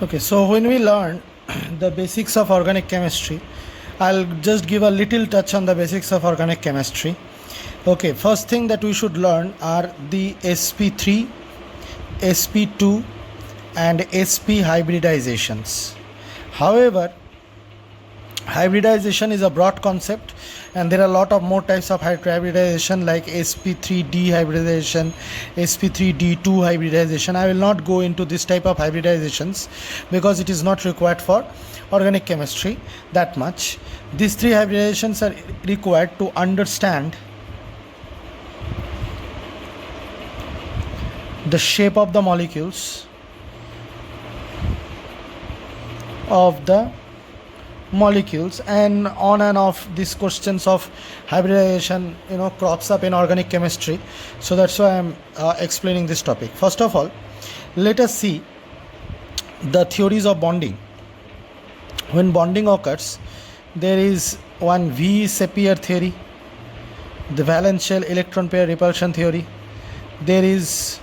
Okay, so when we learn the basics of organic chemistry, I'll just give a little touch on the basics of organic chemistry. Okay, first thing that we should learn are the sp3, sp2, and sp hybridizations. However, hybridization is a broad concept, and there are a lot of more types of hybridization like sp3d hybridization, sp3d2 hybridization. I will not go into this type of hybridizations because it is not required for organic chemistry that much. These three hybridizations are required to understand the shape of the molecules and on and off these questions of hybridization crops up in organic chemistry. So that's why I'm explaining this topic. First of all, let us see the theories of bonding. When bonding occurs, there is one V. Sapir theory, the valence shell electron pair repulsion theory. There is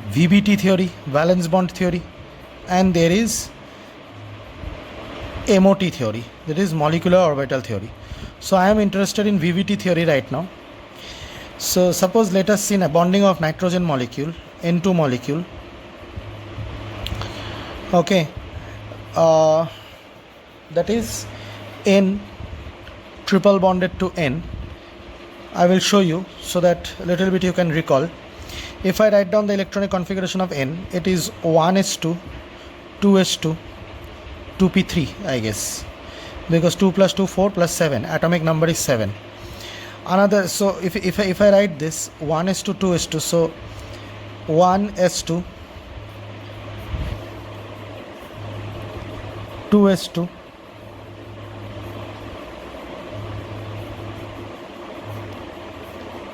VBT theory, valence bond theory, and there is MOT theory, that is molecular orbital theory. So I am interested in VBT theory right now. So suppose let us see a bonding of nitrogen molecule, N2 molecule. Okay, that is N triple bonded to N. I will show you so that a little bit you can recall. If I write down the electronic configuration of N, it is 1s2, 2s2, 2p3, I guess, because 2 plus 2 4 plus 7, atomic number is 7. Another, so if I write this 1s2, 2s2, so 1s2, 2s2,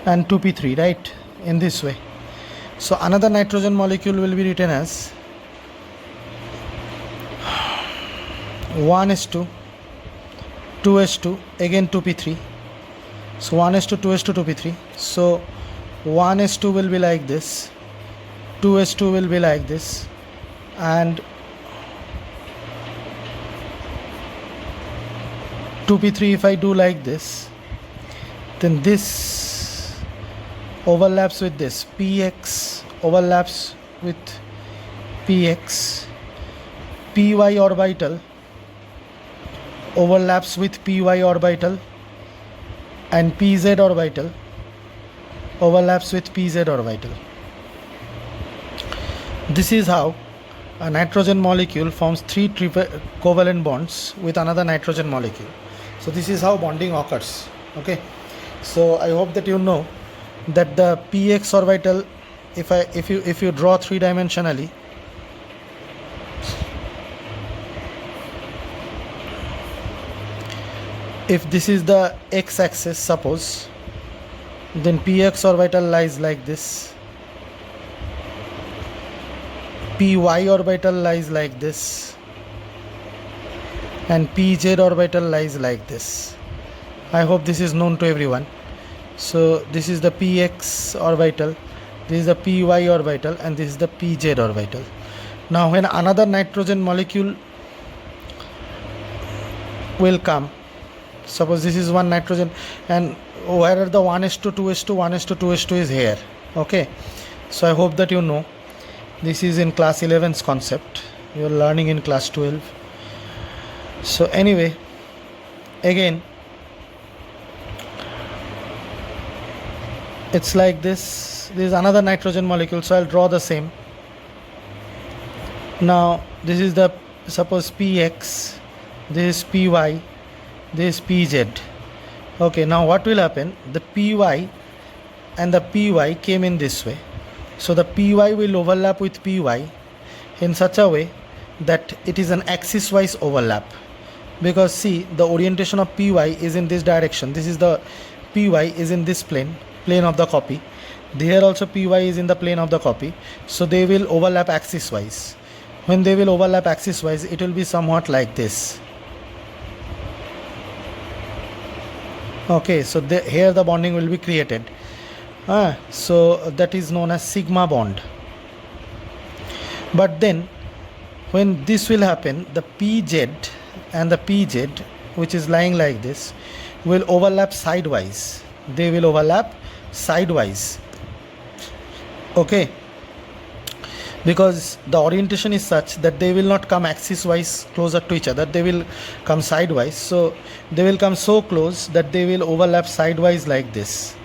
and 2p3, right, in this way. So another nitrogen molecule will be written as 1s2, 2s2, again 2p3. So 1s2, 2s2, 2p3. So 1s2 will be like this, 2s2 will be like this, and 2p3 if I do like this, then this overlaps with this, px overlaps with px, py orbital overlaps with py orbital, and pz orbital overlaps with pz orbital. This is how a nitrogen molecule forms three covalent bonds with another nitrogen molecule. So this is how bonding occurs. Okay, so I hope that you know that the px orbital, if you draw three dimensionally, if this is the x-axis, suppose, then px orbital lies like this, py orbital lies like this, and pz orbital lies like this. I hope this is known to everyone. So this is the px orbital, this is the py orbital, and this is the pz orbital. Now when another nitrogen molecule will come, suppose this is one nitrogen, and where are the 1s2, 2s2, 1s2, 2s2 is here. Okay, so I hope that you know this is in class 11's concept, you are learning in class 12. So anyway, again it's like this, is another nitrogen molecule, so I'll draw the same. Now this is the, suppose px, this is py, this is pz. Okay, now what will happen, the py and the py came in this way, so the py will overlap with py in such a way that it is an axis wise overlap, because see, the orientation of py is in this direction, this is the py is in this plane of the copy, there also py is in the plane of the copy, so they will overlap axis wise. When they will overlap axis wise, it will be somewhat like this. Okay, so here the bonding will be created. So that is known as sigma bond. But then When this will happen, the PZ and the PZ, which is lying like this, will overlap sidewise. They will overlap sidewise. Okay, because the orientation is such that they will not come axis wise closer to each other, they will come sidewise. So they will come so close that they will overlap sidewise like this.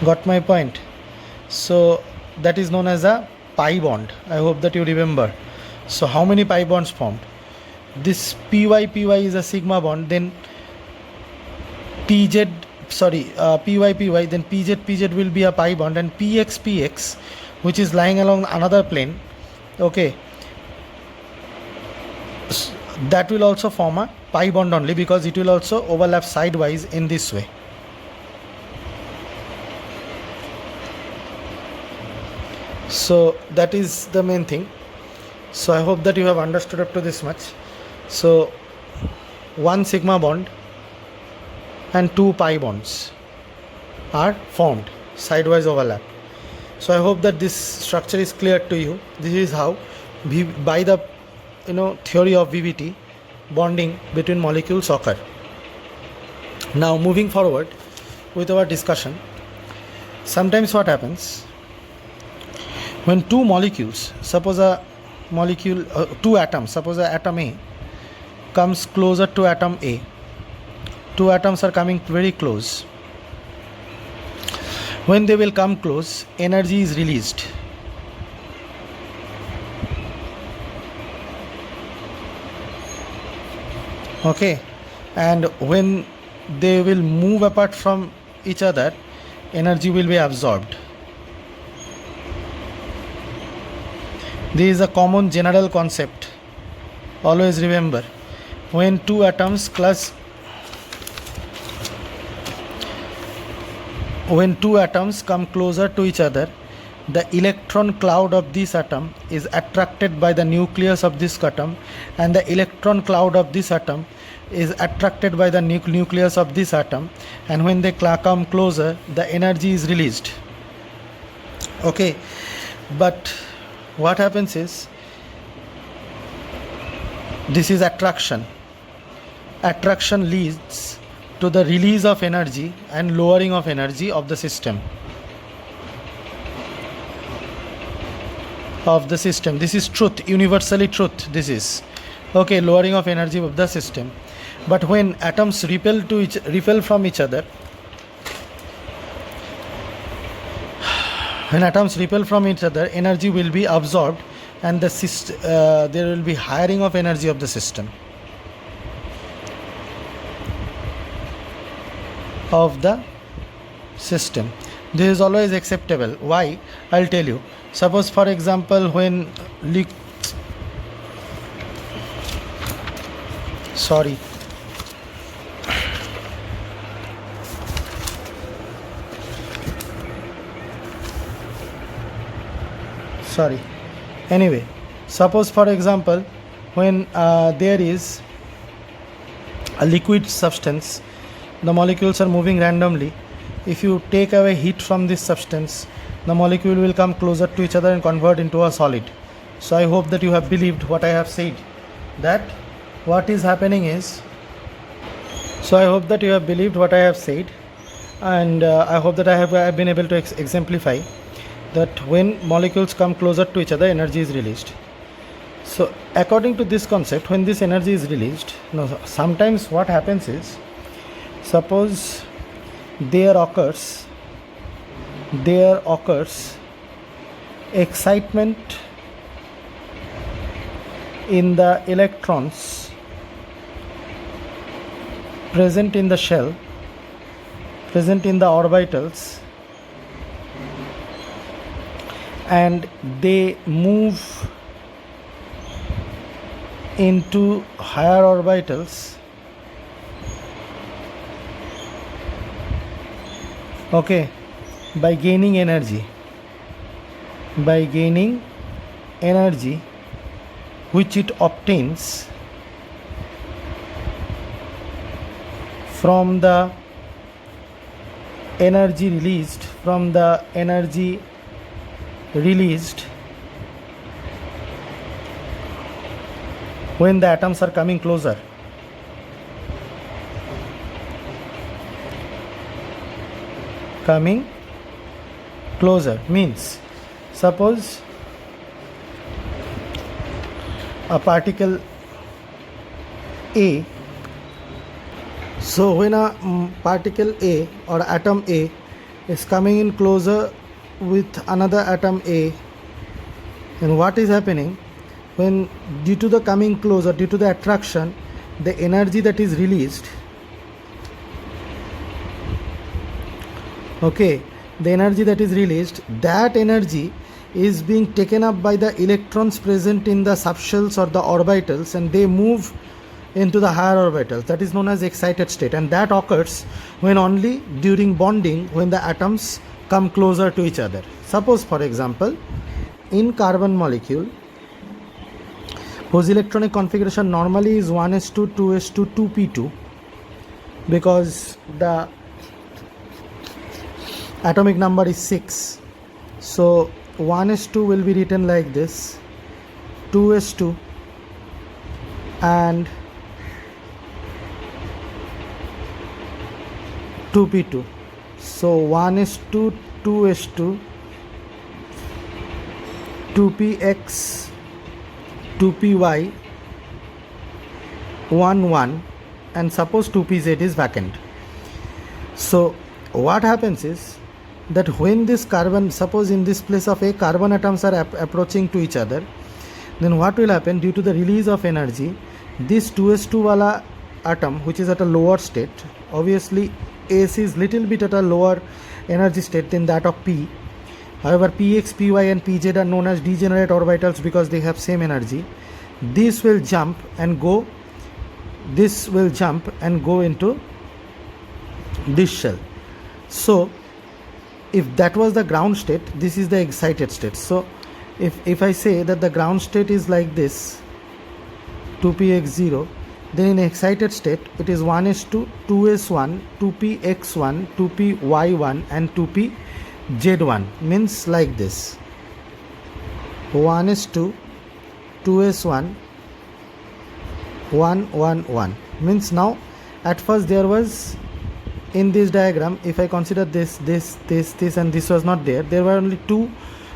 Got my point? So that is known as a pi bond. I hope that you remember. So how many pi bonds formed? This py is a sigma bond, then py then pz will be a pi bond, and px which is lying along another plane, okay, that will also form a pi bond only, because it will also overlap sidewise in this way. So that is the main thing. So I hope that you have understood up to this much. So one sigma bond and two pi bonds are formed, sidewise overlap. So I hope that this structure is clear to you. This is how by the theory of VVT, bonding between molecules occur. Now moving forward with our discussion, sometimes what happens when two molecules, suppose a molecule, two atoms, suppose a atom A comes closer to atom A, two atoms are coming very close. When they will come close, energy is released. Okay, and when they will move apart from each other, energy will be absorbed. This is a common general concept. Always remember, when two atoms come closer to each other, the electron cloud of this atom is attracted by the nucleus of this atom, and the electron cloud of this atom is attracted by the nucleus of this atom, and when they come closer, the energy is released. Okay, but what happens is, this is attraction. Attraction leads to the release of energy and lowering of energy of the system. This is truth, universally truth. This is okay, lowering of energy of the system. But when atoms repel from each other, energy will be absorbed, and there will be hiring of energy of the system. This is always acceptable. Why? I'll tell you. Suppose, for example, when anyway, suppose for example, when there is a liquid substance, the molecules are moving randomly. If you take away heat from this substance, the molecule will come closer to each other and convert into a solid. So I hope that you have believed what I have said, that what is happening is, and I hope that I have been able to exemplify that when molecules come closer to each other, energy is released. So according to this concept, when this energy is released, sometimes what happens is, suppose there occurs excitement in the electrons present in the shell, present in the orbitals, and they move into higher orbitals, okay, by gaining energy which it obtains from the energy released from the energy released when the atoms are coming closer. Coming closer means, suppose a particle A. So when a particle A or atom A is coming in closer with another atom A, then what is happening? When due to the coming closer, due to the attraction, the energy that is released, okay, the energy that is released, that energy is being taken up by the electrons present in the subshells or the orbitals, and they move into the higher orbitals. That is known as excited state, and that occurs when only during bonding, when the atoms come closer to each other. Suppose, for example, in carbon molecule, whose electronic configuration normally is 1s2, 2s2, 2p2, because the atomic number is 6. So 1s2 will be written like this, 2s2 and 2p2. So 1s2, 2s2, 2px, 2py, 1 1, and suppose 2pz is vacant. So what happens is that when this carbon, suppose in this place of A, carbon atoms are approaching to each other, then what will happen? Due to the release of energy, this 2s2 wala atom, which is at a lower state, obviously S is little bit at a lower energy state than that of P. However, Px, Py and Pz are known as degenerate orbitals because they have same energy. This will jump and go, this will jump and go into this shell. So if that was the ground state, this is the excited state. So if I say that the ground state is like this, 2px0, then in excited state it is 1s2, 2s1, 2px1, 2py1 and 2pz1, means like this, 1s2, 2s1, 1 1 1, means now at first there was, in this diagram, if I consider this and this was not there, there were only 2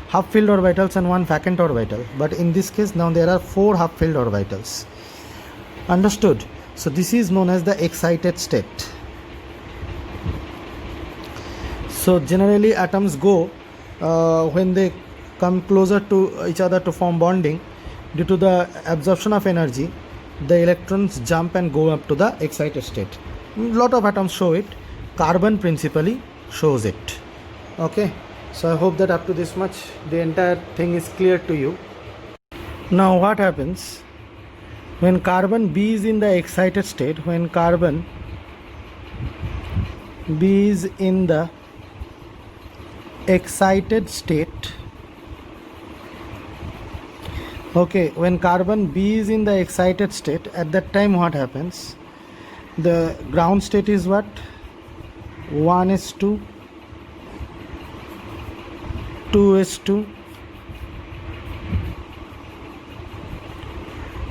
half-filled orbitals and 1 vacant orbital. But in this case now there are 4 half-filled orbitals. Understood? So this is known as the excited state. So generally atoms go when they come closer to each other to form bonding, due to the absorption of energy, the electrons jump and go up to the excited state. Lot of atoms show it. Carbon principally shows it. Okay, so I hope that up to this much the entire thing is clear to you. Now what happens when carbon B is in the excited state? When carbon B is in the excited state, okay, when carbon B is in the excited state, at that time what happens? The ground state is what? 1s2, 2s2,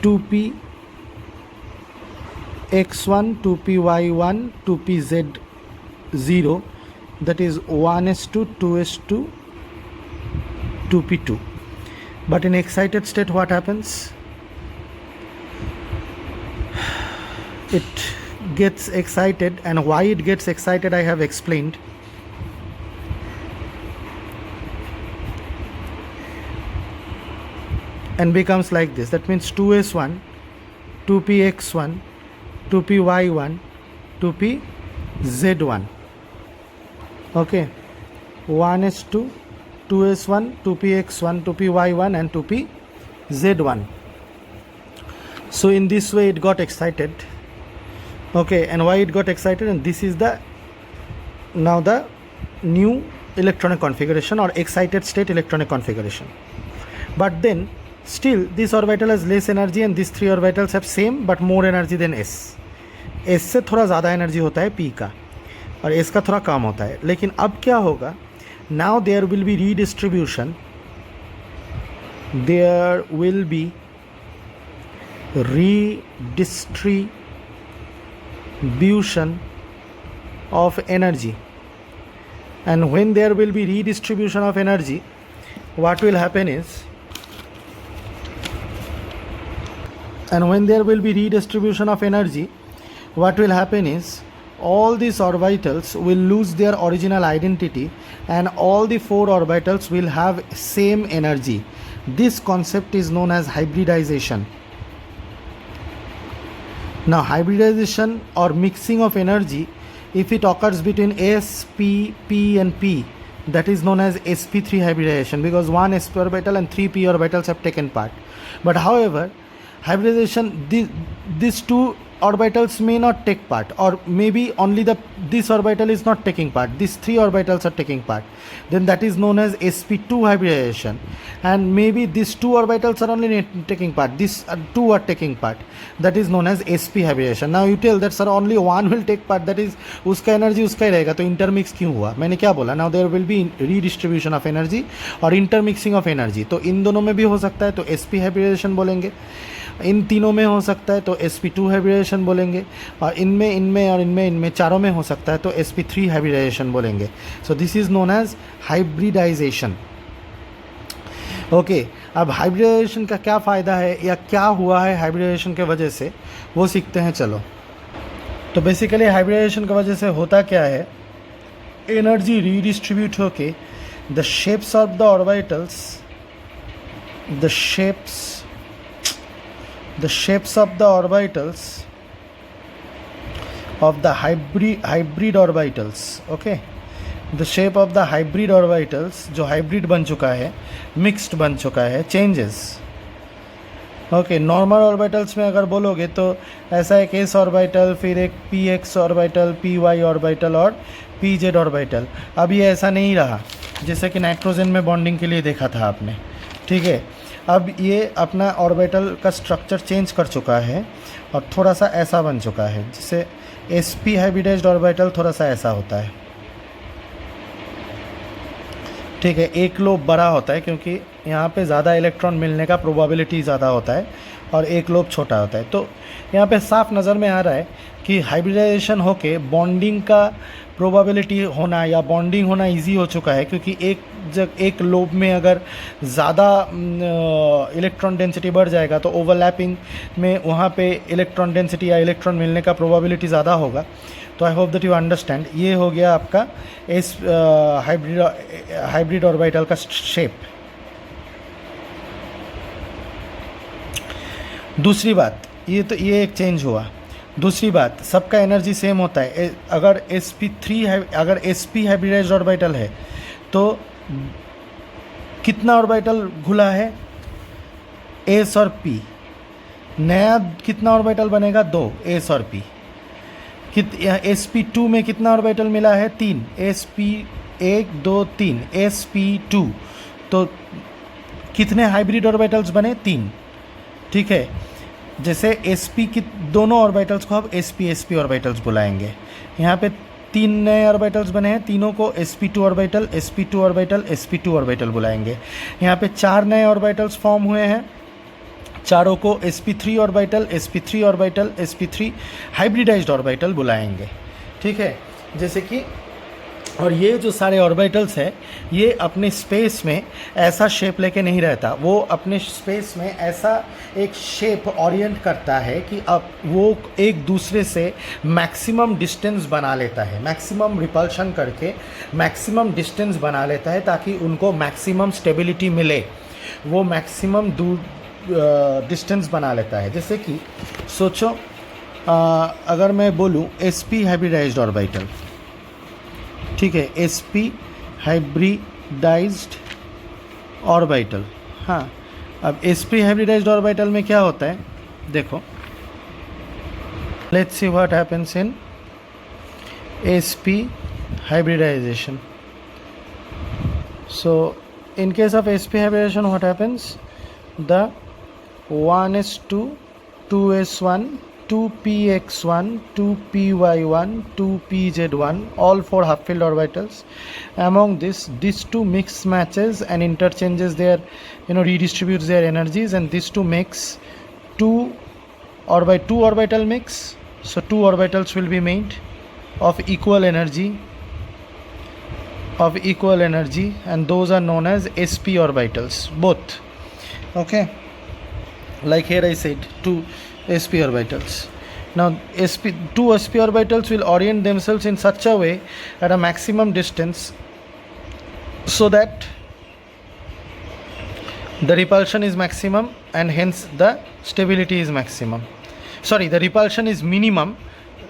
2p x1, 2py1, 2pz0, that is 1s2, 2s2, 2p2. But in excited state what happens? It gets excited, and why it gets excited I have explained. And becomes like this. That means 2s1, 2px1, 2py1, 2pz1. Okay, 1s2, 2s1, 2px1, 2py1 and 2pz1. So in this way it got excited. Okay, and why it got excited? And this is the now the new electronic configuration or excited state electronic configuration. But then still this orbital has less energy and these 3 orbitals have same but more energy than s. s से थोड़ा ज़्यादा energy होता है p का और s का थोड़ा कम होता है. लेकिन अब क्या होगा? Now there will be redistribution there will be redistribution of energy, and when there will be redistribution of energy, what will happen is, and when there will be redistribution of energy, what will happen is all these orbitals will lose their original identity and all the four orbitals will have same energy. This concept is known as hybridization. Now hybridization or mixing of energy, if it occurs between S, P, P and P, that is known as sp3 hybridization, because one sp orbital and three p orbitals have taken part. But however, hybridization, these two orbitals may not take part, or maybe only this orbital is not taking part, these three orbitals are taking part, then that is known as sp2 hybridization. And maybe these two orbitals are only taking part, these two are taking part, that is known as sp hybridization. Now you tell that sir only one will take part, that is uska energy uska hi rahega, to intermix क्यों हुआ? मैंने क्या बोला? Now there will be redistribution of energy और intermixing of energy, तो इन दोनों में भी हो सकता है, तो sp hybridization बोलेंगे. इन तीनों में हो सकता है तो sp2 हाइब्रिडाइजेशन बोलेंगे, और इनमें चारों में हो सकता है तो sp3 हाइब्रिडाइजेशन बोलेंगे. So this is known as hybridisation. Okay, अब हाइब्रिडाइजेशन का क्या फ़ायदा है या क्या हुआ है हाइब्रिडाइजेशन के वजह से, वो सीखते हैं. चलो, तो बेसिकली हाइब्रिडाइजेशन की वजह से होता क्या है, एनर्जी रीडिस्ट्रीब्यूट होके the shapes of the orbitals, the shapes of the orbitals of the hybrid orbitals, okay, the shape of the hybrid orbitals, जो हाइब्रिड बन चुका है, मिक्स्ड बन चुका है, चेंजेस. ओके, नॉर्मल ऑर्बिटल्स में अगर बोलोगे तो ऐसा एक एस ऑर्बिटल, फिर एक P X orbital, P Y orbital और पी जेड ऑर्बिटल. अब ये ऐसा नहीं रहा जैसे कि नाइट्रोजन में बॉन्डिंग के लिए देखा था आपने, ठीक है. अब ये अपना ऑर्बिटल का स्ट्रक्चर चेंज कर चुका है और थोड़ा सा ऐसा बन चुका है, जिससे sp हाइब्रिडाइज्ड ऑर्बिटल थोड़ा सा ऐसा होता है, ठीक है. एक लोब बड़ा होता है क्योंकि यहाँ पे ज़्यादा इलेक्ट्रॉन मिलने का प्रोबेबिलिटी ज़्यादा होता है, और एक लोब छोटा होता है. तो यहाँ पे साफ नज़र में आ रहा है कि हाइब्रिडाइजेशन होके बॉन्डिंग का प्रोबेबिलिटी होना या बॉन्डिंग होना इजी हो चुका है, क्योंकि एक लोब में अगर ज़्यादा इलेक्ट्रॉन डेंसिटी बढ़ जाएगा तो ओवरलैपिंग में वहाँ पे इलेक्ट्रॉन डेंसिटी या इलेक्ट्रॉन मिलने का प्रोबेबिलिटी ज़्यादा होगा. तो I hope that you understand. ये हो गया आपका इस हाइब्रिड ऑर्बिटल का शेप. दूसरी बात, ये एक चेंज हुआ. दूसरी बात, सबका एनर्जी सेम होता है. अगर sp हाइब्रिडाइज्ड ऑर्बिटल है तो कितना ऑर्बिटल घुला है, एस और पी. नया कितना ऑर्बिटल बनेगा, 2, एस और पी. sp2 में कितना ऑर्बिटल मिला है, 3. sp1 2 3 sp2, तो कितने हाइब्रिड ऑर्बिटल्स बने, 3, ठीक है. जैसे sp की दोनों ऑर्बिटल्स को अब sp ऑर्बिटल्स बुलाएंगे. यहाँ पे 3 नए ऑर्बिटल्स बने हैं, तीनों को sp2 orbital, sp2 orbital, sp2 orbital बुलाएंगे. यहाँ पे 4 नए ऑर्बिटल्स फॉर्म हुए हैं, चारों को sp3 orbital, sp3 orbital, sp3 hybridised orbital बुलाएंगे, ठीक है. जैसे कि, और ये जो सारे ऑर्बिटल्स हैं ये अपने स्पेस में ऐसा शेप लेके नहीं रहता, वो अपने स्पेस में ऐसा एक शेप ओरिएंट करता है कि अब वो एक दूसरे से मैक्सिमम डिस्टेंस बना लेता है, मैक्सिमम रिपल्शन करके मैक्सिमम डिस्टेंस बना लेता है, ताकि उनको मैक्सिमम स्टेबिलिटी मिले. वो मैक्सिमम दूर डिस्टेंस बना लेता है. जैसे कि सोचो, अगर मैं बोलूँ sp हाइब्रिडाइज्ड ऑर्बिटल, ठीक है, sp हाइब्रिडाइज्ड ऑर्बिटल. हाँ, अब sp हाइब्रिडाइज्ड ऑर्बिटल में क्या होता है, देखो, let's see what happens in sp hybridization. So in case of sp hybridization, what happens, the 1s2 2s1 2px1, 2py1, 2pz1, all four half filled orbitals. Among this, these two mix matches and interchanges their, redistributes their energies, and these two makes two orbital mix. So two orbitals will be made of equal energy, and those are known as sp orbitals, both. Okay, like here I said, two sp orbitals. Now two sp orbitals will orient themselves in such a way at a maximum distance so that the repulsion is maximum and hence the stability is maximum. Sorry, the repulsion is minimum.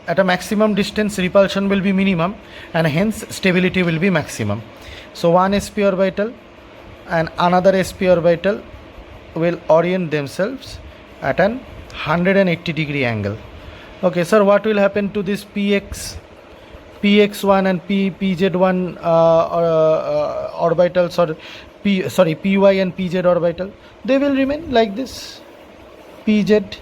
At a maximum distance, repulsion will be minimum and hence stability will be maximum. So one sp orbital and another sp orbital will orient themselves at an 180 degree angle. Okay, sir, what will happen to this px1 and pz1 orbitals, or py and pz orbital? They will remain like this. Pz,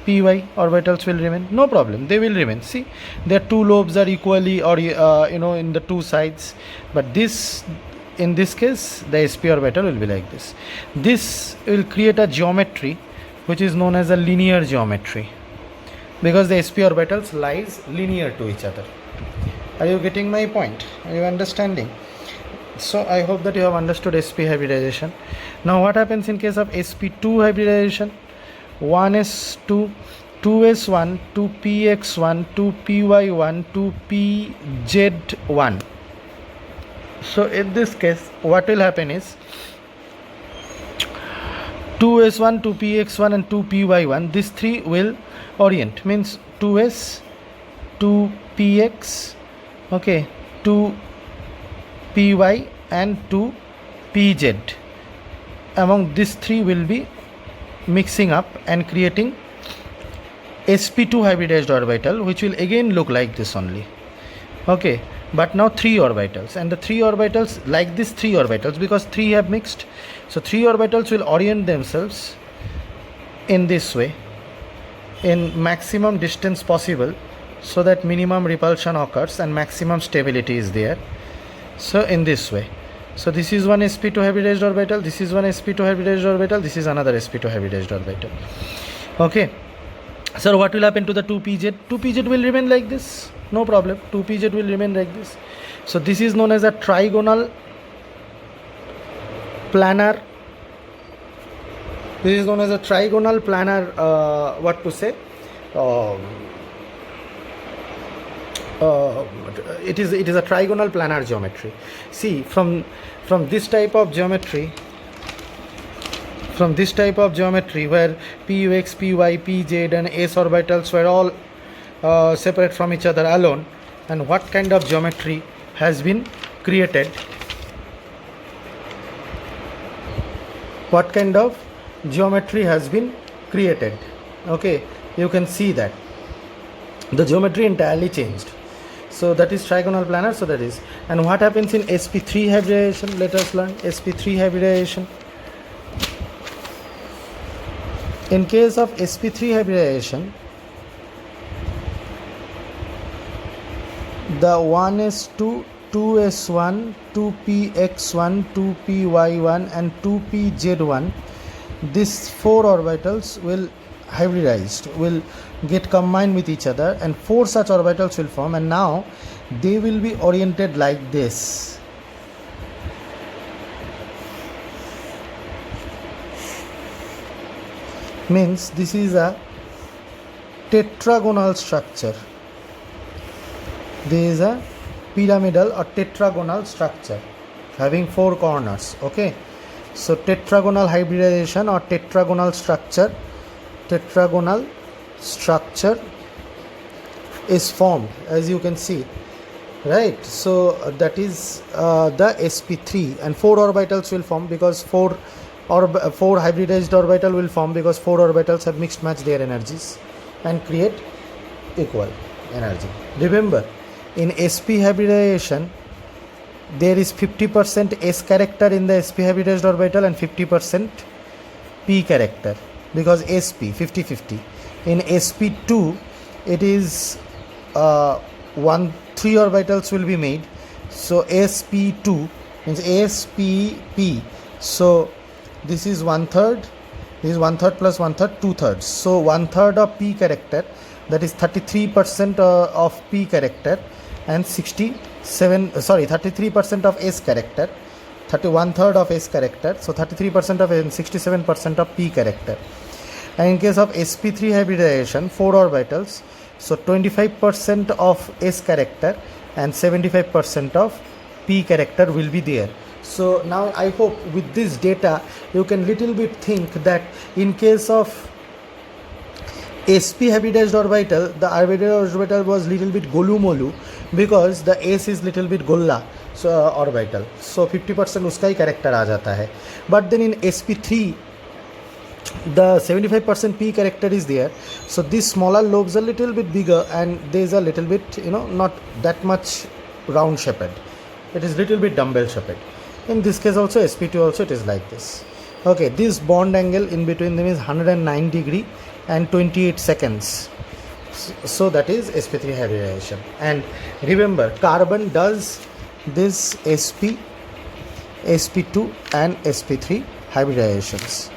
py orbitals will remain, no problem, they will remain. See, their two lobes are equally, or in the two sides, but this, in this case, the sp orbital will be like this. This will create a geometry which is known as a linear geometry, because the sp orbitals lies linear to each other. Are you getting my point? Are you understanding? So I hope that you have understood sp hybridization. Now what happens in case of sp2 hybridization? 1s2, 2s1, 2px1, 2py1, 2pz1. So in this case, what will happen is 2s1, 2px1 and 2py1, these three will orient, means 2s, 2px, okay, 2py and 2pz. Among these three will be mixing up and creating sp2 hybridized orbital, which will again look like this only. Okay, but now three orbitals, and the three orbitals, like this three orbitals, because three have mixed, so three orbitals will orient themselves in this way, in maximum distance possible, so that minimum repulsion occurs and maximum stability is there. So in this way, so this is one sp2 hybridized orbital, this is one sp2 hybridized orbital, this is another sp2 hybridized orbital. Okay, so what will happen to the 2pz? 2pz will remain like this, no problem, 2pz will remain like this. So this is known as a trigonal planar, it is a trigonal planar geometry. See, from this type of geometry, where pux, py, pz and s orbitals were all separate from each other alone, and what kind of geometry has been created? Okay, you can see that the geometry entirely changed. So that is trigonal planar. So that is, and what happens in sp3 hybridization? Let us learn sp3 hybridization. In case of sp3 hybridization, the 1s2, 2s1, 2px1, 2py1 and 2pz1, these four orbitals will hybridized, will get combined with each other, and four such orbitals will form, and now they will be oriented like this. Means this is a tetragonal structure. There is a pyramidal or tetragonal structure having four corners. Okay, so tetragonal hybridization or tetragonal structure is formed, as you can see, right? So that is the sp3, and four orbitals will form, because four hybridized orbital will form, because four orbitals have mixed match their energies and create equal energy. Remember, in sp hybridization there is 50% s character in the sp hybridized orbital and 50% p character, because sp 50-50, In sp2 it is 3 orbitals will be made. So sp2 means spp. So this is 1/3, this is 1/3 plus 1/3, 2/3. So 1/3 of p character, that is 33% of p character, and 33% of s character, 1/3 of s character, so 33% of and 67% of p character. And in case of sp3 hybridization, 4 orbitals, so 25% of s character and 75% of p character will be there. So now I hope with this data you can little bit think that in case of sp hybridized orbital, the hybridized orbital was little bit golumolu because the s is little bit golla, so orbital, so 50% उसका ही character आ जाता है. But then in sp3 the 75% p character is there, so these smaller lobes are little bit bigger and these are little bit, not that much round shaped, it is little bit dumbbell shaped. In this case also sp2 also it is like this. Okay, this bond angle in between them is 109 degree and 28 seconds. So that is sp3 hybridization. And remember, carbon does this sp2 and sp3 hybridizations.